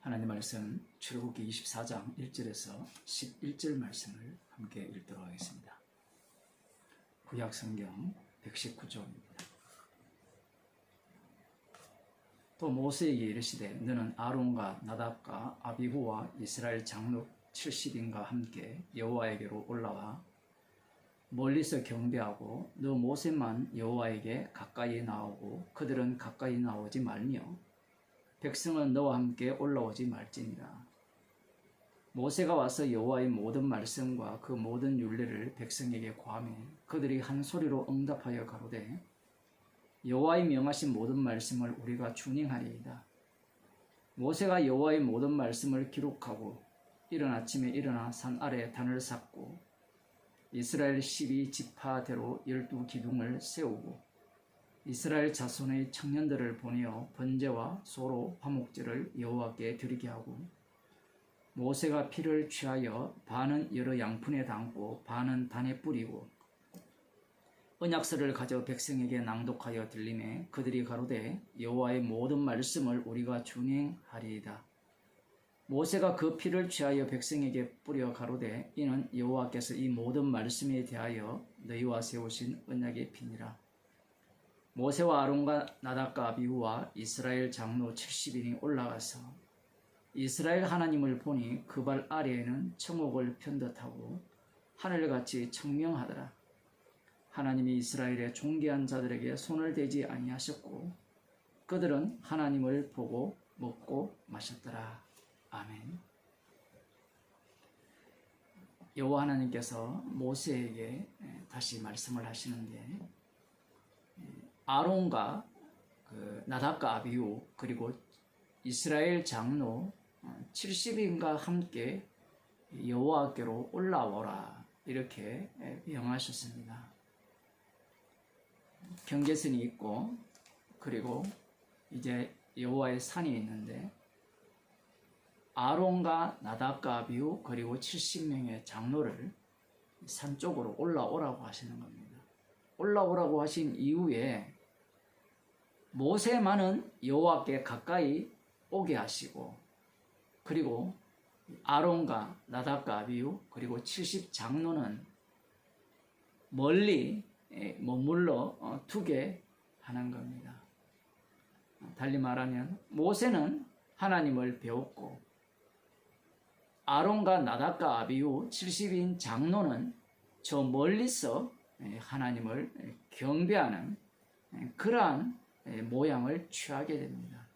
하나님 말씀 출애굽기 24장 1절에서 11절 말씀을 함께 읽도록 하겠습니다. 구약 성경 119쪽입니다. 또 모세에게 이르시되 너는 아론과 나답과 아비후와 이스라엘 장로 70인과 함께 여호와에게로 올라와 멀리서 경배하고 너 모세만 여호와에게 가까이 나오고 그들은 가까이 나오지 말며 백성은 너와 함께 올라오지 말지니라. 모세가 와서 여호와의 모든 말씀과 그 모든 율례를 백성에게 고하매 그들이 한 소리로 응답하여 가로되 여호와의 명하신 모든 말씀을 우리가 준행하리이다. 모세가 여호와의 모든 말씀을 기록하고 이른 아침에 일어나 산 아래 단을 샀고 이스라엘 12지파대로 12기둥을 세우고 이스라엘 자손의 청년들을 보내어 번제와 소로 화목제를 여호와께 드리게 하고 모세가 피를 취하여 반은 여러 양푼에 담고 반은 단에 뿌리고 언약서를 가져 백성에게 낭독하여 들리매 그들이 가로되 여호와의 모든 말씀을 우리가 준행하리이다. 모세가 그 피를 취하여 백성에게 뿌려 가로되 이는 여호와께서 이 모든 말씀에 대하여 너희와 세우신 언약의 피니라. 모세와 아론과 나답과 아비후와 이스라엘 장로 70인이 올라가서 이스라엘 하나님을 보니 그 발 아래에는 청옥을 편듯하고 하늘같이 청명하더라. 하나님이 이스라엘의 존귀한 자들에게 손을 대지 아니하셨고 그들은 하나님을 보고 먹고 마셨더라. 아멘. 여호와 하나님께서 모세에게 다시 말씀을 하시는데 아론과 나답과 아비후 그리고 이스라엘 장로 70인과 함께 여호와께로 올라오라 이렇게 명하셨습니다. 경계선이 있고 그리고 이제 여호와의 산이 있는데 아론과 나답과 아비후 그리고 70명의 장로를 산 쪽으로 올라오라고 하시는 겁니다. 올라오라고 하신 이후에 모세만은 여호와께 가까이 오게 하시고 그리고 아론과 나답과 아비후 그리고 70장로는 멀리 머물러 두게 하는 겁니다. 달리 말하면 모세는 하나님을 배웠고 아론과 나답과 아비후 70인 장로는 저 멀리서 하나님을 경배하는 그러한 모양을 취하게 됩니다.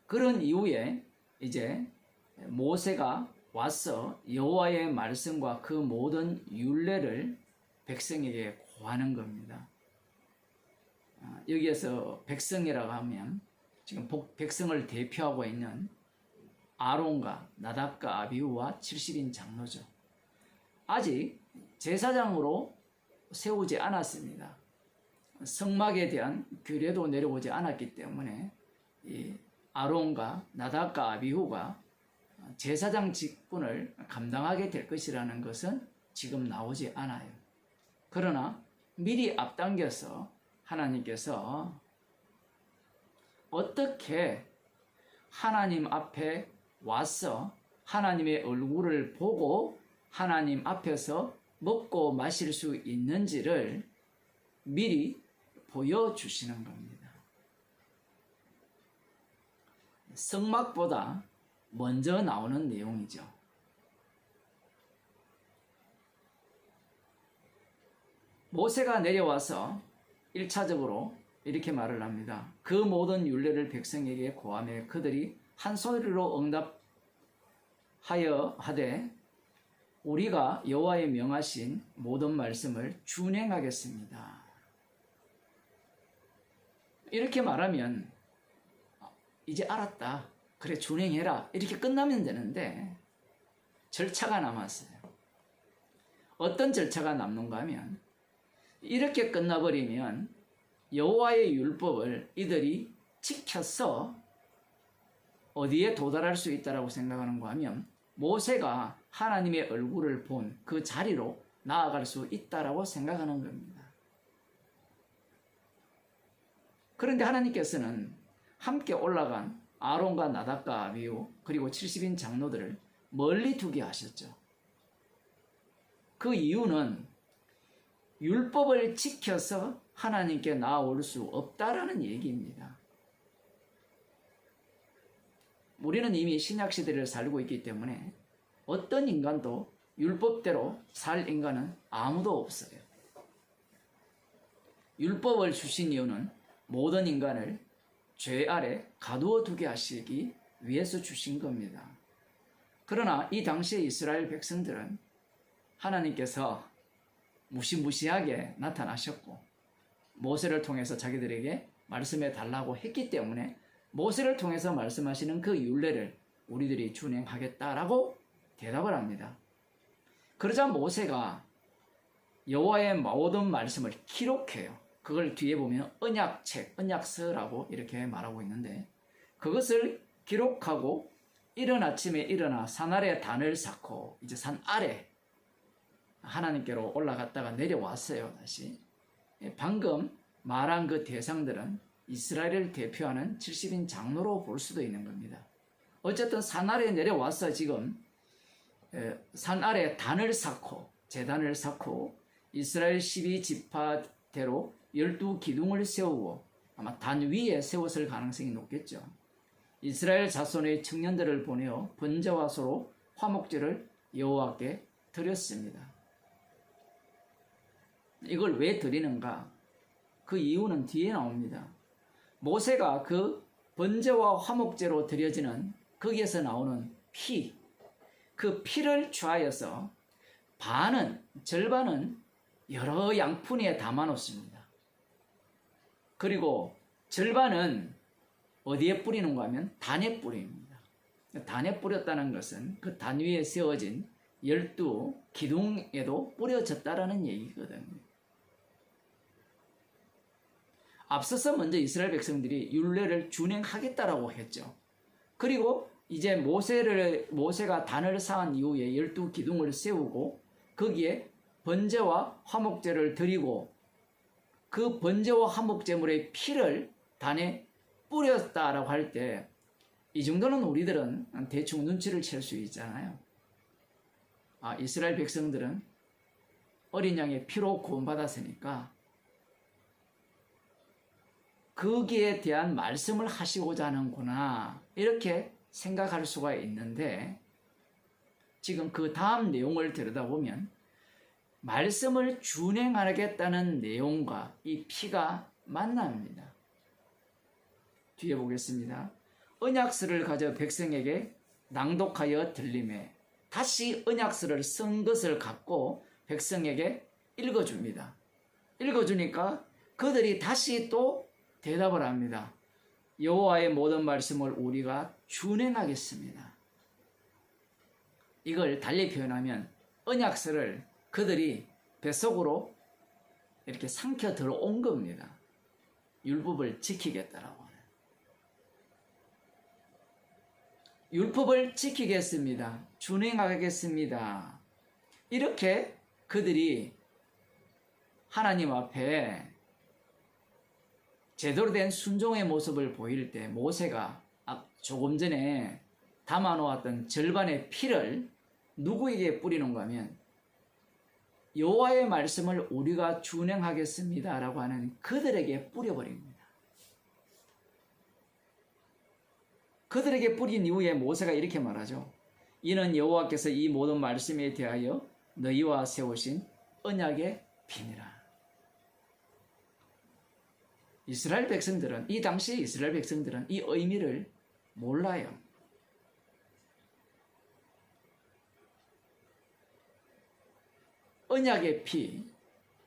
그런 이후에 이제 모세가 와서 여호와의 말씀과 그 모든 율례를 백성에게 고하는 겁니다. 여기에서 백성이라고 하면 지금 백성을 대표하고 있는 아론과 나답과 아비후와 70인 장로죠. 아직 제사장으로 세우지 않았습니다. 성막에 대한 규례도 내려오지 않았기 때문에 이 아론과 나답과 아비후가 제사장 직분을 감당하게 될 것이라는 것은 지금 나오지 않아요. 그러나 미리 앞당겨서 하나님께서 어떻게 하나님 앞에 와서 하나님의 얼굴을 보고 하나님 앞에서 먹고 마실 수 있는지를 미리 보여주시는 겁니다. 성막보다 먼저 나오는 내용이죠. 모세가 내려와서 1차적으로 이렇게 말을 합니다. 그 모든 율례를 백성에게 고하며 그들이 한 소리로 응답하여 하되 우리가 여호와의 명하신 모든 말씀을 준행하겠습니다. 이렇게 말하면 이제 알았다. 그래 준행해라. 이렇게 끝나면 되는데 절차가 남았어요. 어떤 절차가 남는가 하면 이렇게 끝나버리면 여호와의 율법을 이들이 지켜서 어디에 도달할 수 있다라고 생각하는가 하면 모세가 하나님의 얼굴을 본 그 자리로 나아갈 수 있다라고 생각하는 겁니다. 그런데 하나님께서는 함께 올라간 아론과 나답과 아비후 그리고 70인 장로들을 멀리 두게 하셨죠. 그 이유는 율법을 지켜서 하나님께 나아올 수 없다라는 얘기입니다. 우리는 이미 신약시대를 살고 있기 때문에 어떤 인간도 율법대로 살 인간은 아무도 없어요. 율법을 주신 이유는 모든 인간을 죄 아래 가두어 두게 하시기 위해서 주신 겁니다. 그러나 이 당시의 이스라엘 백성들은 하나님께서 무시무시하게 나타나셨고 모세를 통해서 자기들에게 말씀해 달라고 했기 때문에 모세를 통해서 말씀하시는 그 율례를 우리들이 준행하겠다라고 대답을 합니다. 그러자 모세가 여호와의 모든 말씀을 기록해요. 그걸 뒤에 보면 언약책, 언약서라고 이렇게 말하고 있는데 그것을 기록하고 이른 아침에 일어나 산 아래 단을 쌓고 이제 산 아래 하나님께로 올라갔다가 내려왔어요. 다시 방금 말한 그 대상들은 이스라엘을 대표하는 70인 장로로 볼 수도 있는 겁니다. 어쨌든 산 아래 내려와서 지금 산 아래 단을 쌓고 제단을 쌓고 이스라엘 12지파대로 12기둥을 세우고 아마 단 위에 세웠을 가능성이 높겠죠. 이스라엘 자손의 청년들을 보내어 번제와 소로 화목제를 여호와께 드렸습니다. 이걸 왜 드리는가? 그 이유는 뒤에 나옵니다. 모세가 그 번제와 화목제로 드려지는 거기에서 나오는 피, 그 피를 취하여서 절반은 여러 양푼에 담아 놓습니다. 그리고 절반은 어디에 뿌리는가 하면 단에 뿌립니다. 단에 뿌렸다는 것은 그 단 위에 세워진 12기둥에도 뿌려졌다라는 얘기거든요. 앞서서 먼저 이스라엘 백성들이 율례를 준행하겠다라고 했죠. 그리고 이제 모세가 단을 쌓은 이후에 12기둥을 세우고 거기에 번제와 화목제를 드리고 그 번제와 화목제물의 피를 단에 뿌렸다라고 할 때 이 정도는 우리들은 대충 눈치를 챌 수 있잖아요. 이스라엘 백성들은 어린 양의 피로 구원받았으니까 거기에 대한 말씀을 하시고자 하는구나 이렇게 생각할 수가 있는데 지금 그 다음 내용을 들여다보면 말씀을 준행하겠다는 내용과 이 피가 만납니다. 뒤에 보겠습니다. 언약서를 가져 백성에게 낭독하여 들림에 다시 언약서를 쓴 것을 갖고 백성에게 읽어줍니다. 읽어주니까 그들이 다시 또 대답을 합니다. 여호와의 모든 말씀을 우리가 준행하겠습니다. 이걸 달리 표현하면 언약서를 그들이 뱃속으로 이렇게 삼켜 들어온 겁니다. 율법을 지키겠다라고 하는. 율법을 지키겠습니다. 준행하겠습니다. 이렇게 그들이 하나님 앞에 제대로 된 순종의 모습을 보일 때 모세가 조금 전에 담아놓았던 절반의 피를 누구에게 뿌리는가 하면 여호와의 말씀을 우리가 준행하겠습니다 라고 하는 그들에게 뿌려버립니다. 그들에게 뿌린 이후에 모세가 이렇게 말하죠. 이는 여호와께서 이 모든 말씀에 대하여 너희와 세우신 언약의 피니라. 이스라엘 백성들은 이 당시에 이스라엘 백성들은 이 의미를 몰라요. 언약의 피,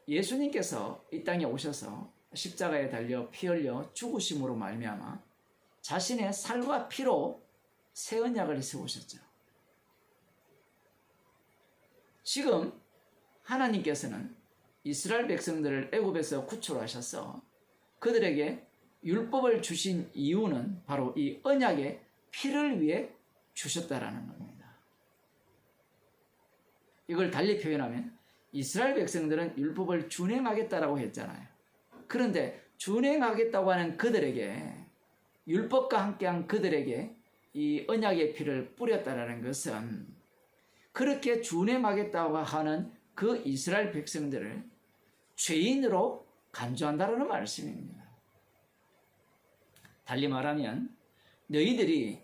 예수님께서 이 땅에 오셔서 십자가에 달려 피 흘려 죽으심으로 말미암아 자신의 살과 피로 새 언약을 세우셨죠. 지금 하나님께서는 이스라엘 백성들을 애굽에서 구출하셔서 그들에게 율법을 주신 이유는 바로 이 언약의 피를 위해 주셨다라는 겁니다. 이걸 달리 표현하면 이스라엘 백성들은 율법을 준행하겠다라고 했잖아요. 그런데 준행하겠다고 하는 그들에게 율법과 함께한 그들에게 이 언약의 피를 뿌렸다라는 것은 그렇게 준행하겠다고 하는 그 이스라엘 백성들을 죄인으로 간주한다라는 말씀입니다. 달리 말하면 너희들이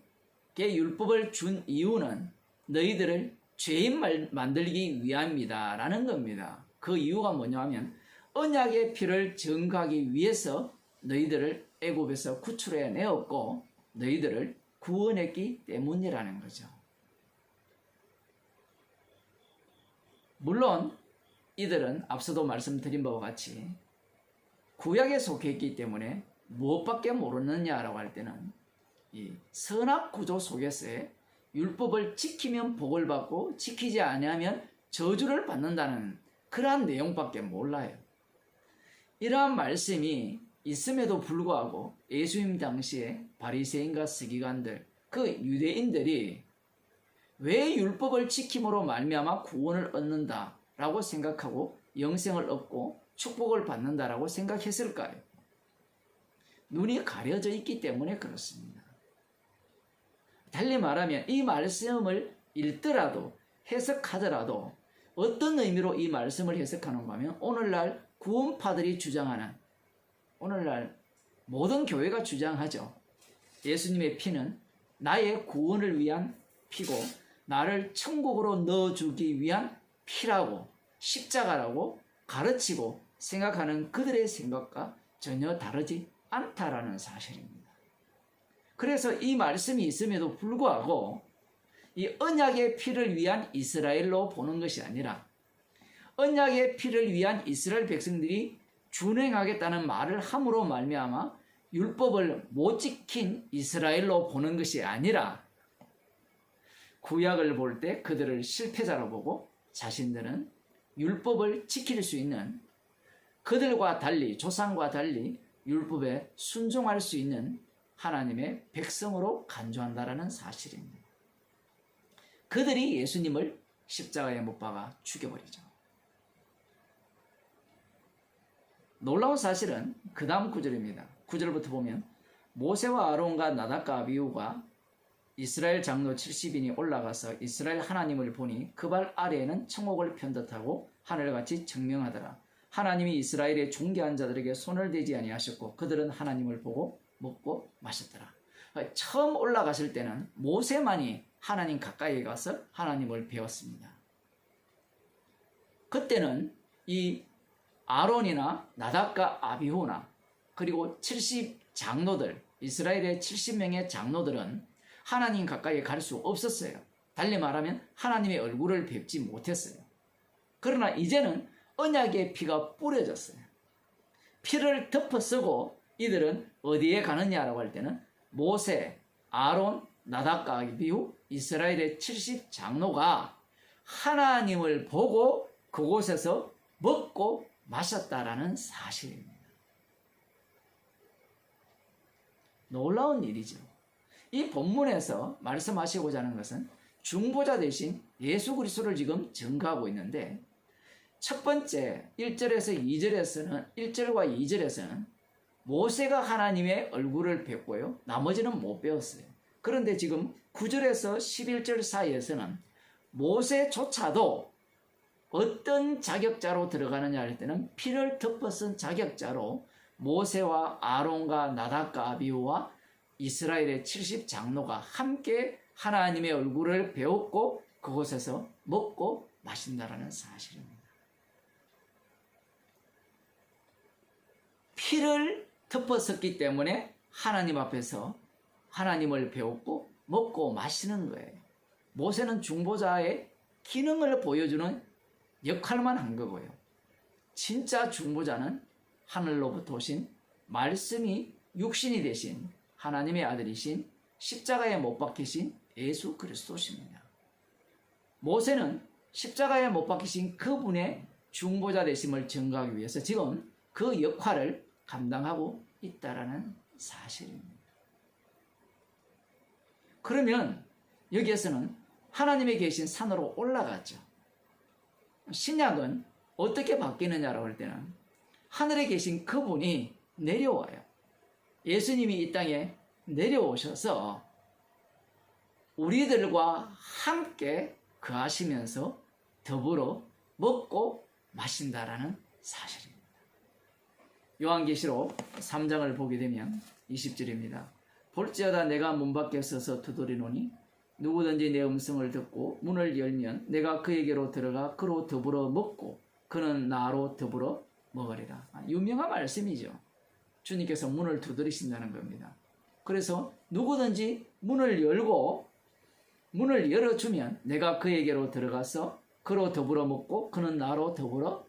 율법을 준 이유는 너희들을 죄인 만들기 위함이다 라는 겁니다. 그 이유가 뭐냐면 언약의 피를 증거하기 위해서 너희들을 애굽에서 구출해 내었고 너희들을 구원했기 때문이라는 거죠. 물론 이들은 앞서도 말씀드린 바와 같이 구약에 속했기 때문에 무엇밖에 모르느냐라고 할 때는 이 선악 구조 속에서의 율법을 지키면 복을 받고 지키지 아니하면 저주를 받는다는 그러한 내용밖에 몰라요. 이러한 말씀이 있음에도 불구하고 예수님 당시에 바리새인과 서기관들, 그 유대인들이 왜 율법을 지킴으로 말미암아 구원을 얻는다라고 생각하고 영생을 얻고 축복을 받는다라고 생각했을까요? 눈이 가려져 있기 때문에 그렇습니다. 달리 말하면 이 말씀을 읽더라도 해석하더라도 어떤 의미로 이 말씀을 해석하는가 하면 오늘날 구원파들이 주장하는, 오늘날 모든 교회가 주장하죠. 예수님의 피는 나의 구원을 위한 피고 나를 천국으로 넣어주기 위한 피라고, 십자가라고 가르치고 생각하는 그들의 생각과 전혀 다르지 않다라는 사실입니다. 그래서 이 말씀이 있음에도 불구하고 이 언약의 피를 위한 이스라엘로 보는 것이 아니라 언약의 피를 위한 이스라엘 백성들이 준행하겠다는 말을 함으로 말미암아 율법을 못 지킨 이스라엘로 보는 것이 아니라 구약을 볼 때 그들을 실패자로 보고 자신들은 율법을 지킬 수 있는, 그들과 달리, 조상과 달리 율법에 순종할 수 있는 하나님의 백성으로 간주한다라는 사실입니다. 그들이 예수님을 십자가에 못 박아 죽여버리죠. 놀라운 사실은 그 다음 구절입니다. 9절부터 보면 모세와 아론과 나답과 아비후가 이스라엘 장로 70인이 올라가서 이스라엘 하나님을 보니 그 발 아래에는 청옥을 편듯하고 하늘같이 청명하더라. 하나님이 이스라엘의 존귀한 자들에게 손을 대지 아니하셨고 그들은 하나님을 보고 먹고 마셨더라. 처음 올라가실 때는 모세만이 하나님 가까이에 가서 하나님을 배웠습니다. 그때는 이 아론이나 나답과 아비후나 그리고 70 장로들, 이스라엘의 70명의 장로들은 하나님 가까이에 갈 수 없었어요. 달리 말하면 하나님의 얼굴을 뵙지 못했어요. 그러나 이제는 언약의 피가 뿌려졌어요. 피를 덮어 쓰고 이들은 어디에 가느냐라고 할 때는 모세, 아론, 나답과 아비후, 이스라엘의 70 장로가 하나님을 보고 그곳에서 먹고 마셨다라는 사실입니다. 놀라운 일이죠. 이 본문에서 말씀하시고자 하는 것은 중보자 대신 예수 그리스도를 지금 증거하고 있는데 첫 번째 1절에서 2절에서는 1절과 2절에서는 모세가 하나님의 얼굴을 뵙고요. 나머지는 못 배웠어요. 그런데 지금 9절에서 11절 사이에서는 모세조차도 어떤 자격자로 들어가느냐 할 때는 피를 덮어 쓴 자격자로 모세와 아론과 나답과 아비후와 이스라엘의 70 장로가 함께 하나님의 얼굴을 배웠고 그곳에서 먹고 마신다라는 사실입니다. 피를 덮어 썼기 때문에 하나님 앞에서 하나님을 배웠고 먹고 마시는 거예요. 모세는 중보자의 기능을 보여주는 역할만 한 거고요. 진짜 중보자는 하늘로부터 오신 말씀이 육신이 되신 하나님의 아들이신 십자가에 못 박히신 예수 그리스도십니다. 모세는 십자가에 못 박히신 그분의 중보자 되심을 증거하기 위해서 지금 그 역할을 감당하고 있다라는 사실입니다. 그러면 여기에서는 하나님이 계신 산으로 올라갔죠. 신약은 어떻게 바뀌느냐라고 할 때는 하늘에 계신 그분이 내려와요. 예수님이 이 땅에 내려오셔서 우리들과 함께 거하시면서 더불어 먹고 마신다라는 사실입니다. 요한계시록 3장을 보게 되면 20절입니다. 볼지어다 내가 문 밖에 서서 두드리노니 누구든지 내 음성을 듣고 문을 열면 내가 그에게로 들어가 그로 더불어 먹고 그는 나로 더불어 먹으리라. 유명한 말씀이죠. 주님께서 문을 두드리신다는 겁니다. 그래서 누구든지 문을 열어주면 내가 그에게로 들어가서 그로 더불어 먹고 그는 나로 더불어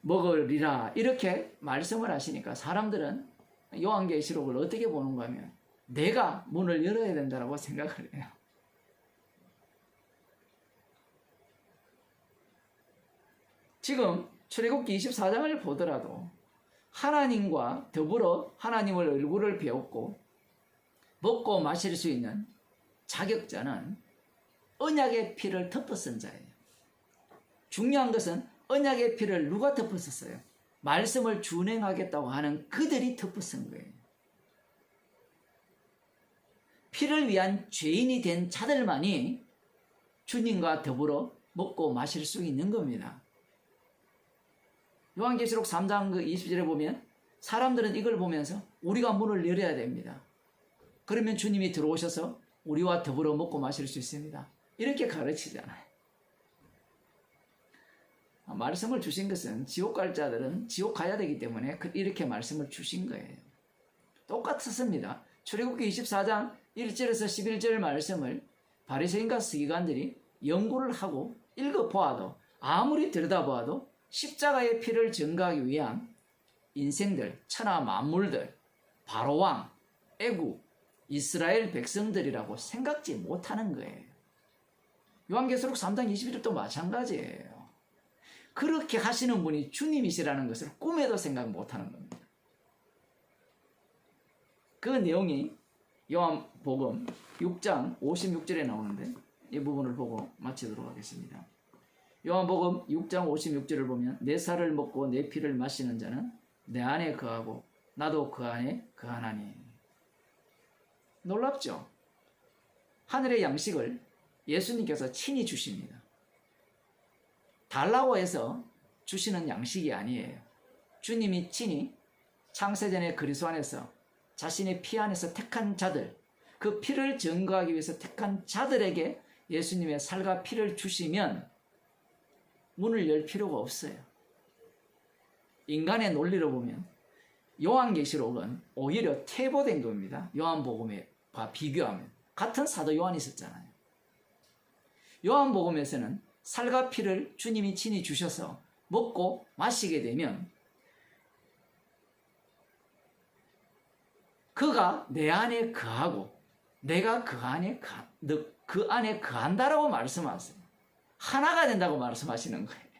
먹으리라. 이렇게 말씀을 하시니까 사람들은 요한계시록을 어떻게 보는가 하면 내가 문을 열어야 된다고 생각을 해요. 지금 출애굽기 24장을 보더라도 하나님과 더불어 하나님의 얼굴을 배웠고 먹고 마실 수 있는 자격자는 언약의 피를 덮어쓴 자예요. 중요한 것은 언약의 피를 누가 덮어썼어요? 말씀을 준행하겠다고 하는 그들이 덮어쓴 거예요. 피를 위한 죄인이 된 자들만이 주님과 더불어 먹고 마실 수 있는 겁니다. 요한계시록 3장 20절에 보면 사람들은 이걸 보면서 우리가 문을 열어야 됩니다. 그러면 주님이 들어오셔서 우리와 더불어 먹고 마실 수 있습니다. 이렇게 가르치잖아요. 말씀을 주신 것은 지옥 갈 자들은 지옥 가야 되기 때문에 이렇게 말씀을 주신 거예요. 똑같습니다. 출애굽기 24장 1절에서 11절 말씀을 바리새인과 서기관들이 연구를 하고 읽어보아도 아무리 들여다보아도 십자가의 피를 증거하기 위한 인생들, 천하 만물들, 바로왕, 애국, 이스라엘 백성들이라고 생각지 못하는 거예요. 요한계시록 3장 21절도 마찬가지예요. 그렇게 하시는 분이 주님이시라는 것을 꿈에도 생각 못하는 겁니다. 그 내용이 요한복음 6장 56절에 나오는데 이 부분을 보고 마치도록 하겠습니다. 요한복음 6장 56절을 보면 내 살을 먹고 내 피를 마시는 자는 내 안에 거하고 나도 그 안에 거하나니. 놀랍죠? 하늘의 양식을 예수님께서 친히 주십니다. 달라고 해서 주시는 양식이 아니에요. 주님이 친히 창세전의 그리스도 안에서 자신의 피 안에서 택한 자들, 그 피를 증거하기 위해서 택한 자들에게 예수님의 살과 피를 주시면 문을 열 필요가 없어요. 인간의 논리로 보면 요한계시록은 오히려 퇴보된 겁니다. 요한복음과 비교하면. 같은 사도 요한이 있었잖아요. 요한복음에서는 살과 피를 주님이 친히 주셔서 먹고 마시게 되면 그가 내 안에 거하고 내가 그 안에 거한다라고 말씀하세요. 하나가 된다고 말씀하시는 거예요.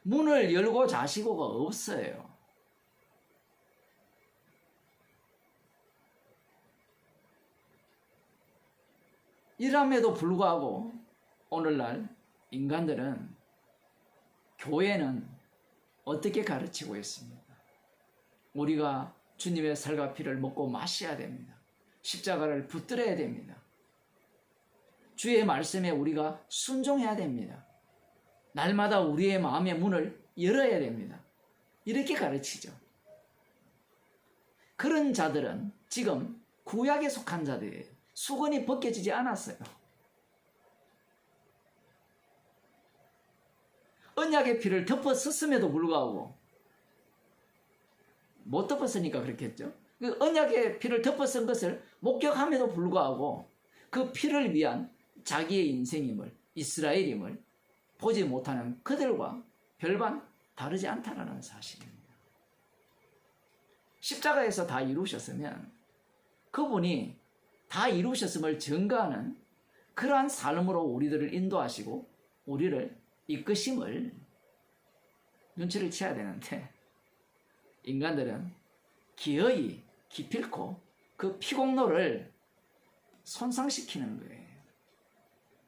문을 열고 자시고가 없어요. 이럼에도 불구하고 오늘날 인간들은 교회는 어떻게 가르치고 있습니까? 우리가 주님의 살과 피를 먹고 마셔야 됩니다. 십자가를 붙들어야 됩니다. 주의 말씀에 우리가 순종해야 됩니다. 날마다 우리의 마음의 문을 열어야 됩니다. 이렇게 가르치죠. 그런 자들은 지금 구약에 속한 자들이에요. 수건이 벗겨지지 않았어요. 언약의 피를 덮어 썼음에도 불구하고 못 덮었으니까 그렇겠죠. 그 언약의 피를 덮어 쓴 것을 목격함에도 불구하고 그 피를 위한 자기의 인생임을, 이스라엘임을 보지 못하는 그들과 별반 다르지 않다는 사실입니다. 십자가에서 다 이루셨으면 그분이 다 이루셨음을 증거하는 그러한 삶으로 우리들을 인도하시고 우리를 이끄심을 눈치를 채야 되는데 인간들은 기어이 기필코 그 피공로를 손상시키는 거예요.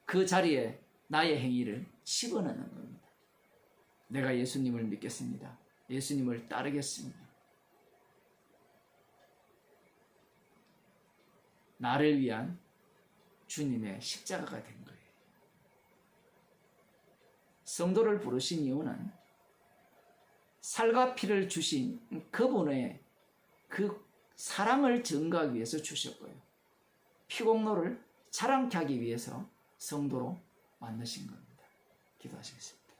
그 자리에 나의 행위를 집어넣는 겁니다. 내가 예수님을 믿겠습니다. 예수님을 따르겠습니다. 나를 위한 주님의 십자가가 된 거예요. 성도를 부르신 이유는 살과 피를 주신 그분의 그 사랑을 증거하기 위해서 주셨고요. 피공로를 자랑케 하기 위해서 성도로 만드신 겁니다. 기도하시겠습니다.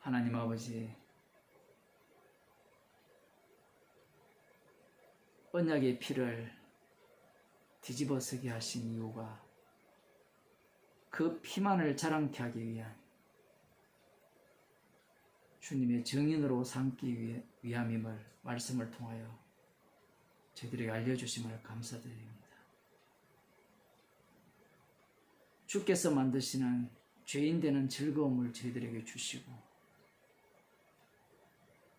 하나님 아버지, 언약의 피를 뒤집어쓰게 하신 이유가 그 피만을 자랑케 하기 위한 주님의 증인으로 삼기 위함임을 말씀을 통하여 저희들에게 알려주심을 감사드립니다. 주께서 만드시는 죄인 되는 즐거움을 저희들에게 주시고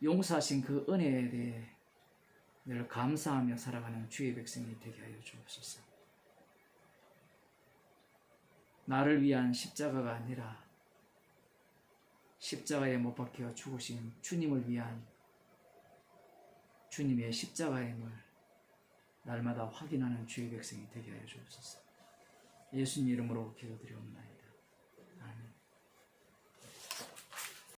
용서하신 그 은혜에 대해 늘 감사하며 살아가는 주의 백성이 되게 하여 주옵소서. 나를 위한 십자가가 아니라 십자가에 못 박혀 죽으신 주님을 위한 주님의 십자가임을 날마다 확인하는 주의 백성이 되게 하여 주옵소서. 예수님 이름으로 기도드리옵나이다.